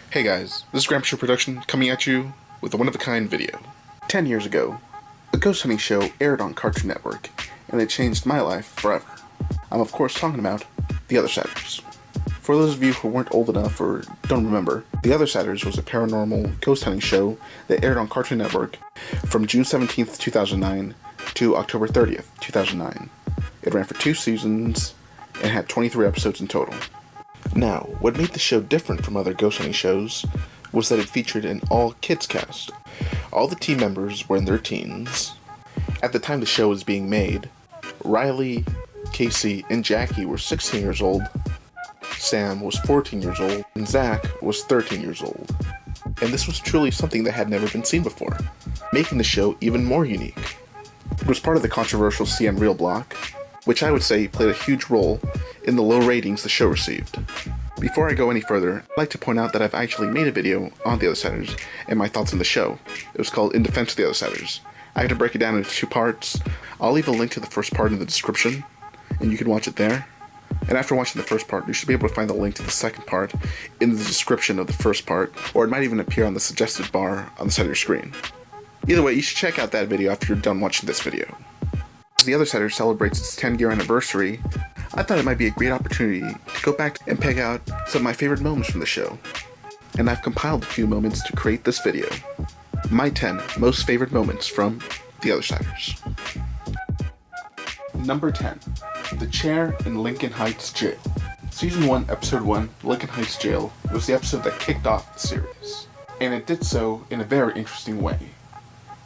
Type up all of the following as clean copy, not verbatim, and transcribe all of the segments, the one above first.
Hey guys, this is GrandpaJoeProduction coming at you with a one-of-a-kind video. 10 years ago, a ghost hunting show aired on Cartoon Network, and it changed my life forever. I'm of course talking about The Othersiders. For those of you who weren't old enough or don't remember, The Othersiders was a paranormal ghost hunting show that aired on Cartoon Network from June 17th, 2009 to October 30th, 2009. It ran for 2 seasons and had 23 episodes in total. Now, what made the show different from other ghost hunting shows was that it featured an all-kids cast. All the team members were in their teens. At the time the show was being made, Riley, Casey, and Jackie were 16 years old, Sam was 14 years old, and Zach was 13 years old. And this was truly something that had never been seen before, making the show even more unique. It was part of the controversial CN Real block, which I would say played a huge role in the low ratings the show received. Before I go any further, I'd like to point out that I've actually made a video on The Othersiders and my thoughts on the show. It was called In Defense of The Othersiders. I had to break it down into 2 parts. I'll leave a link to the first part in the description, and you can watch it there. And after watching the first part, you should be able to find the link to the second part in the description of the first part, or it might even appear on the suggested bar on the side of your screen. Either way, you should check out that video after you're done watching this video. As The Othersiders celebrates its 10-year anniversary, I thought it might be a great opportunity to go back and pick out some of my favorite moments from the show. And I've compiled a few moments to create this video. My 10 most favorite moments from The Othersiders. Number 10. The Chair in Lincoln Heights Jail. Season 1, Episode 1, Lincoln Heights Jail, was the episode that kicked off the series. And it did so in a very interesting way.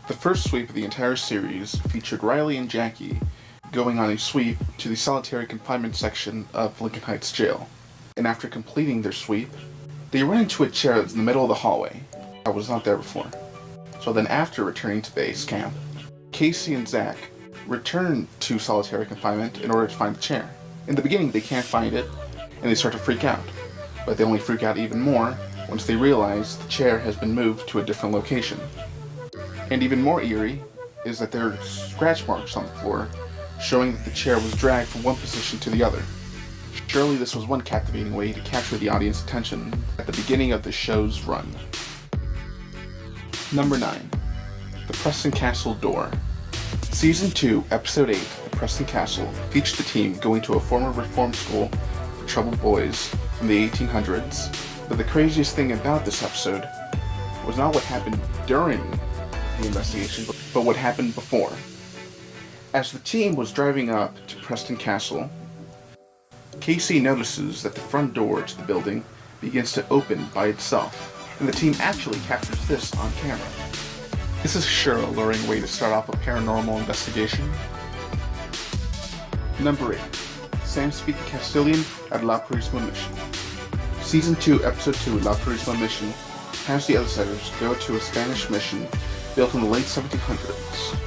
The first sweep of the entire series featured Riley and Jackie going on a sweep to the solitary confinement section of Lincoln Heights Jail. And after completing their sweep, they ran into a chair that's in the middle of the hallway. I was not there before. So then after returning to base camp, Casey and Zach return to solitary confinement in order to find the chair. In the beginning, they can't find it, and they start to freak out. But they only freak out even more once they realize the chair has been moved to a different location. And even more eerie is that there are scratch marks on the floor, showing that the chair was dragged from one position to the other. Surely this was one captivating way to capture the audience's attention at the beginning of the show's run. Number 9. The Preston Castle Door. Season 2, Episode 8, The Preston Castle, featured the team going to a former reform school for troubled boys from the 1800s. But the craziest thing about this episode was not what happened during the investigation, but what happened before. As the team was driving up to Preston Castle, Casey notices that the front door to the building begins to open by itself, and the team actually captures this on camera. This is sure a alluring way to start off a paranormal investigation. Number 8. Sam speaking Castilian at La Purísima Mission. Season 2, Episode 2, La Purísima Mission, has the Othersiders go to a Spanish mission built in the late 1700s.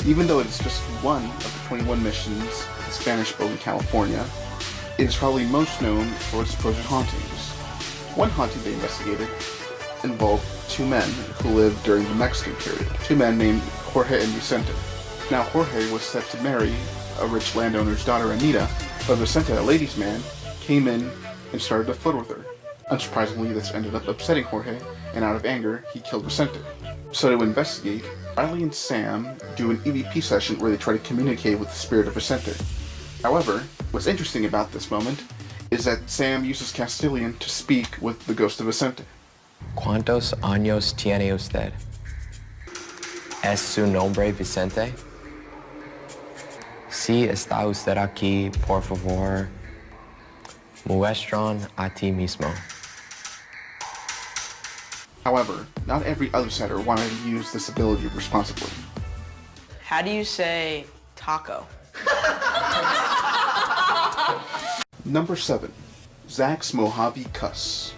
Even though it is just one of the 21 missions the Spanish built in California, it is probably most known for its supposed hauntings. One haunting they investigated involved 2 men who lived during the Mexican period. 2 men named Jorge and Vicente. Now Jorge was set to marry a rich landowner's daughter Anita, but Vicente, a ladies' man, came in and started to flirt with her. Unsurprisingly, this ended up upsetting Jorge, and out of anger, he killed Vicente. So to investigate, Riley and Sam do an EVP session where they try to communicate with the spirit of Vicente. However, what's interesting about this moment is that Sam uses Castilian to speak with the ghost of Vicente. ¿Cuántos años tiene usted? ¿Es su nombre Vicente? Si está usted aquí, por favor, muestran a ti mismo. However, not every Othersider wanted to use this ability responsibly. How do you say taco? Number 7. Zach's Mojave Cuss.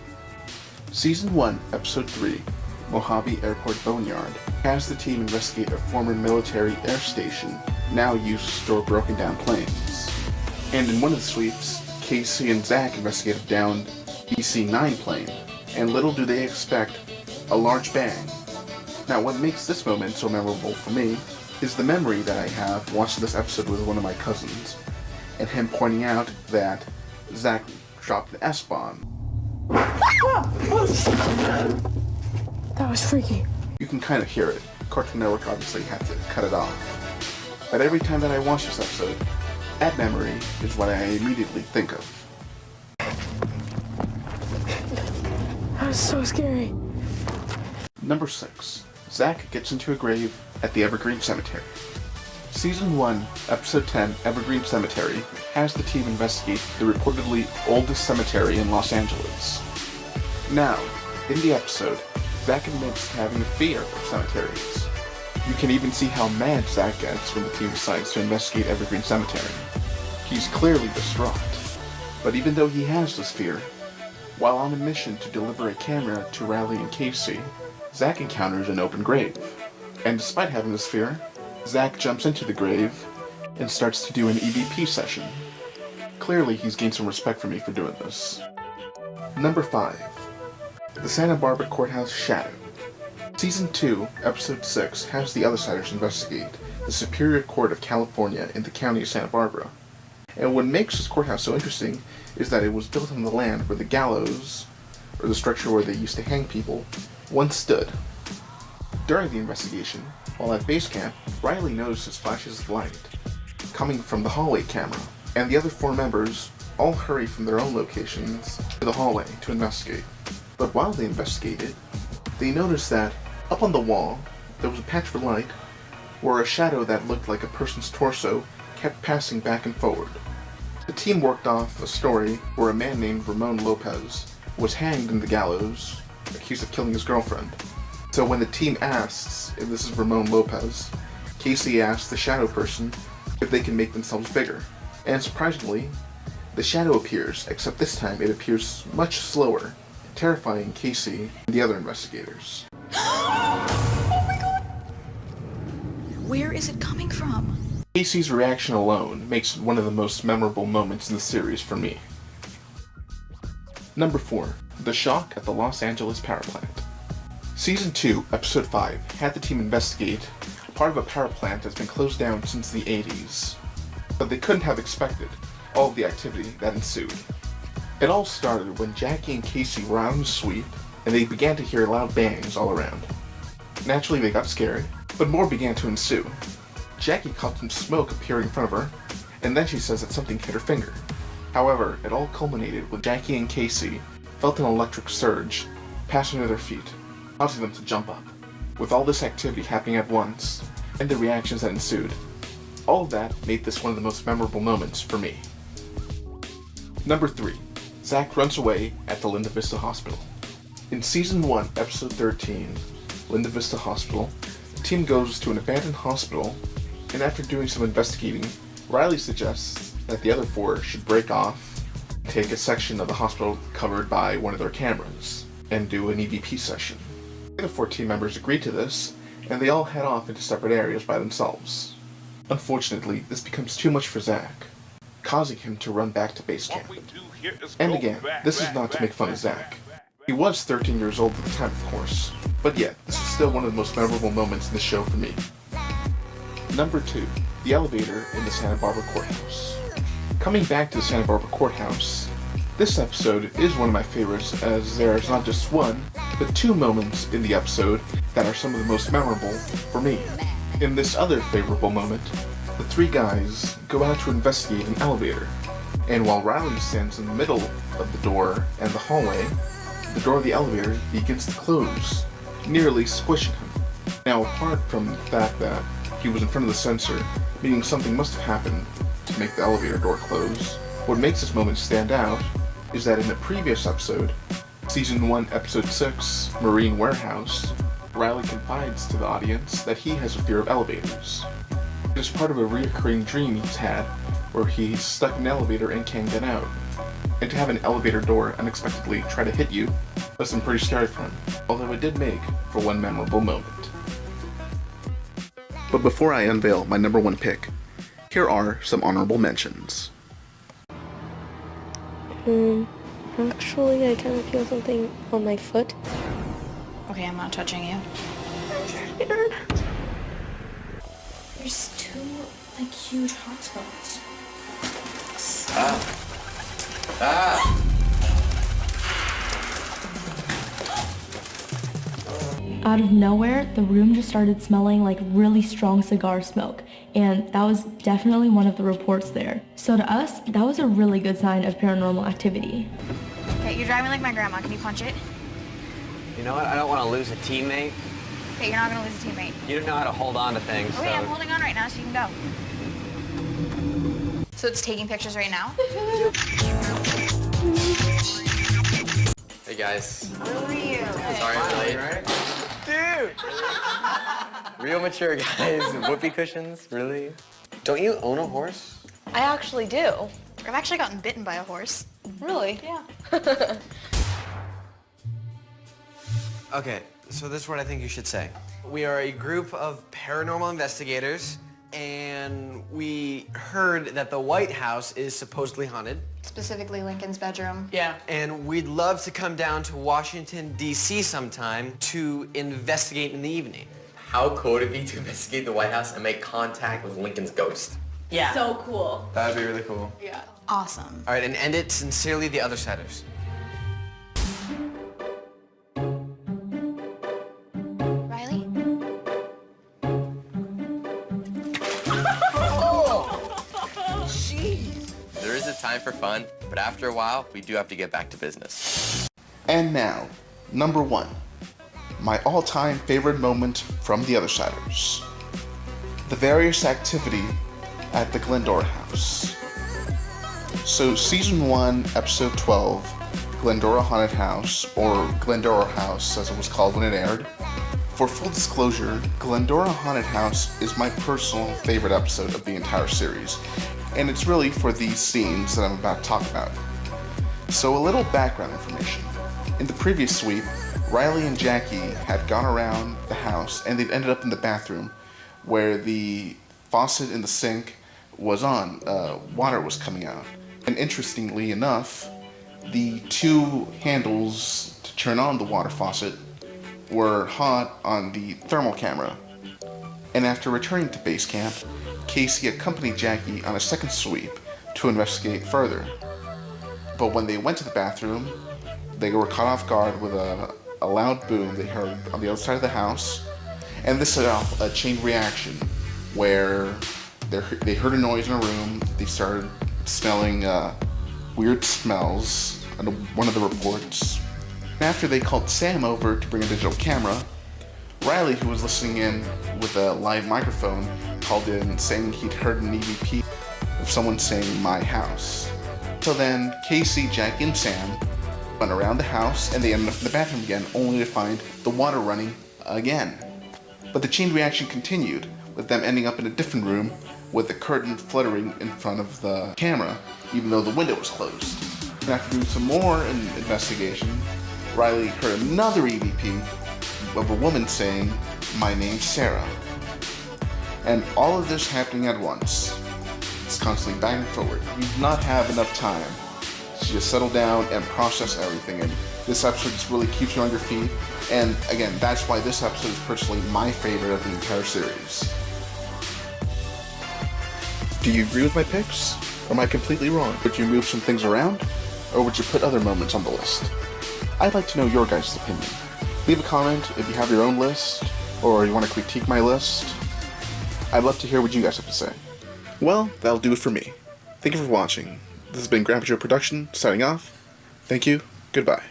Season 1, Episode 3, Mojave Airport Boneyard, has the team investigate a former military air station now used to store broken down planes. And in one of the sweeps, Casey and Zach investigate a downed DC-9 plane, and little do they expect a large bang. Now what makes this moment so memorable for me is the memory that I have watching this episode with one of my cousins, and him pointing out that Zach dropped an S-bomb. That was freaky. You can kind of hear it. Cartoon Network obviously had to cut it off. But every time that I watch this episode, that memory is what I immediately think of. That was so scary. Number 6. Zach gets into a grave at the Evergreen Cemetery. Season 1, Episode 10, Evergreen Cemetery, has the team investigate the reportedly oldest cemetery in Los Angeles. Now, in the episode, Zach admits to having a fear of cemeteries. You can even see how mad Zach gets when the team decides to investigate Evergreen Cemetery. He's clearly distraught. But even though he has this fear, while on a mission to deliver a camera to Riley and Casey, Zach encounters an open grave. And despite having this fear, Zach jumps into the grave and starts to do an EVP session. Clearly, he's gained some respect from me for doing this. Number 5. The Santa Barbara Courthouse Shadow. Season 2, Episode 6 has the Othersiders investigate the Superior Court of California in the county of Santa Barbara. And what makes this courthouse so interesting is that it was built on the land where the gallows, or the structure where they used to hang people, once stood. During the investigation, while at base camp, Riley notices flashes of light coming from the hallway camera, and the other 4 members all hurry from their own locations to the hallway to investigate. But while they investigated, they noticed that up on the wall, there was a patch of light where a shadow that looked like a person's torso kept passing back and forward. The team worked off a story where a man named Ramon Lopez was hanged in the gallows, accused of killing his girlfriend. So when the team asks if this is Ramon Lopez, Casey asks the shadow person if they can make themselves bigger. And surprisingly, the shadow appears, except this time it appears much slower, terrifying Casey and the other investigators. Oh my god! Where is it coming from? Casey's reaction alone makes it one of the most memorable moments in the series for me. Number 4. The Shock at the Los Angeles Power Plant. Season 2, Episode 5 had the team investigate part of a power plant that's been closed down since the 80s. But they couldn't have expected all of the activity that ensued. It all started when Jackie and Casey were out in the suite, and they began to hear loud bangs all around. Naturally, they got scared, but more began to ensue. Jackie caught some smoke appearing in front of her, and then she says that something hit her finger. However, it all culminated when Jackie and Casey felt an electric surge pass under their feet, causing them to jump up. With all this activity happening at once, and the reactions that ensued, all of that made this one of the most memorable moments for me. Number 3. Zach runs away at the Linda Vista Hospital. In Season 1, Episode 13, Linda Vista Hospital, the team goes to an abandoned hospital, and after doing some investigating, Riley suggests that the other 4 should break off, take a section of the hospital covered by one of their cameras, and do an EVP session. The other 4 team members agree to this, and they all head off into separate areas by themselves. Unfortunately, this becomes too much for Zach, causing him to run back to base camp. And again, this is not to make fun of Zach. He was 13 years old at the time, of course, but yet, this is still one of the most memorable moments in the show for me. Number 2. The elevator in the Santa Barbara Courthouse. Coming back to the Santa Barbara Courthouse, this episode is one of my favorites, as there is not just one, but 2 moments in the episode that are some of the most memorable for me. In this other favorable moment, the 3 guys go out to investigate an elevator, and while Riley stands in the middle of the door and the hallway, the door of the elevator begins to close, nearly squishing him. Now, apart from the fact that he was in front of the sensor, meaning something must have happened to make the elevator door close, what makes this moment stand out is that in a previous episode, Season 1, Episode 6, Marine Warehouse, Riley confides to the audience that he has a fear of elevators. It is part of a recurring dream he's had, where he's stuck in an elevator and can't get out. And to have an elevator door unexpectedly try to hit you must have been pretty scary for him, although it did make for one memorable moment. But before I unveil my number 1 pick, here are some honorable mentions. Actually, I kind of feel something on my foot. Okay, I'm not touching you. I'm scared. There's 2, like, huge hot spots. out of nowhere, the room just started smelling like really strong cigar smoke, and that was definitely one of the reports there. So to us, that was a really good sign of paranormal activity. Okay, you're driving like my grandma. Can you punch it? You know what? I don't want to lose a teammate. Okay, you're not gonna lose a teammate. You don't know how to hold on to things. Okay, so... I'm holding on right now, so you can go. So it's taking pictures right now? Hey guys. Who are you? Sorry I'm late. Dude! Real mature guys. Whoopee cushions? Really? Don't you own a horse? I actually do. I've actually gotten bitten by a horse. Really? Yeah. Okay, so this is what I think you should say. We are a group of paranormal investigators, and we heard that the White House is supposedly haunted. Specifically Lincoln's bedroom. Yeah. And we'd love to come down to Washington, D.C. sometime to investigate in the evening. How cool would it be to investigate the White House and make contact with Lincoln's ghost? Yeah. So cool. That would be really cool. Yeah. Awesome. All right, and end it sincerely, the Othersiders. Riley? There is a time for fun, but after a while, we do have to get back to business. And now, number 1. My all-time favorite moment from The Othersiders. The various activity at the Glendora House. So Season 1, Episode 12, Glendora Haunted House, or Glendora House as it was called when it aired. For full disclosure, Glendora Haunted House is my personal favorite episode of the entire series, and it's really for these scenes that I'm about to talk about. So a little background information. In the previous sweep, Riley and Jackie had gone around the house and they'd ended up in the bathroom where the faucet in the sink was on, water was coming out. And interestingly enough, the 2 handles to turn on the water faucet were hot on the thermal camera. And after returning to base camp, Casey accompanied Jackie on a second sweep to investigate further. But when they went to the bathroom, they were caught off guard with a loud boom they heard on the other side of the house, and this set off a chain reaction where they heard a noise in a room, they started smelling weird smells on one of the reports. After they called Sam over to bring a digital camera, Riley, who was listening in with a live microphone, called in saying he'd heard an EVP of someone saying "my house." So then Casey, Jack, and Sam went around the house and they ended up in the bathroom again, only to find the water running again. But the chain reaction continued, with them ending up in a different room with the curtain fluttering in front of the camera, even though the window was closed. And after doing some more investigation, Riley heard another EVP of a woman saying, "My name's Sarah." And all of this happening at once. It's constantly back and forward. You do not have enough time to just settle down and process everything. And this episode just really keeps you on your feet. And again, that's why this episode is personally my favorite of the entire series. Do you agree with my picks? Or am I completely wrong? Would you move some things around? Or would you put other moments on the list? I'd like to know your guys' opinion. Leave a comment if you have your own list, or you want to critique my list. I'd love to hear what you guys have to say. Well, that'll do it for me. Thank you for watching. This has been GrandpaJoeProduction, signing off. Thank you, goodbye.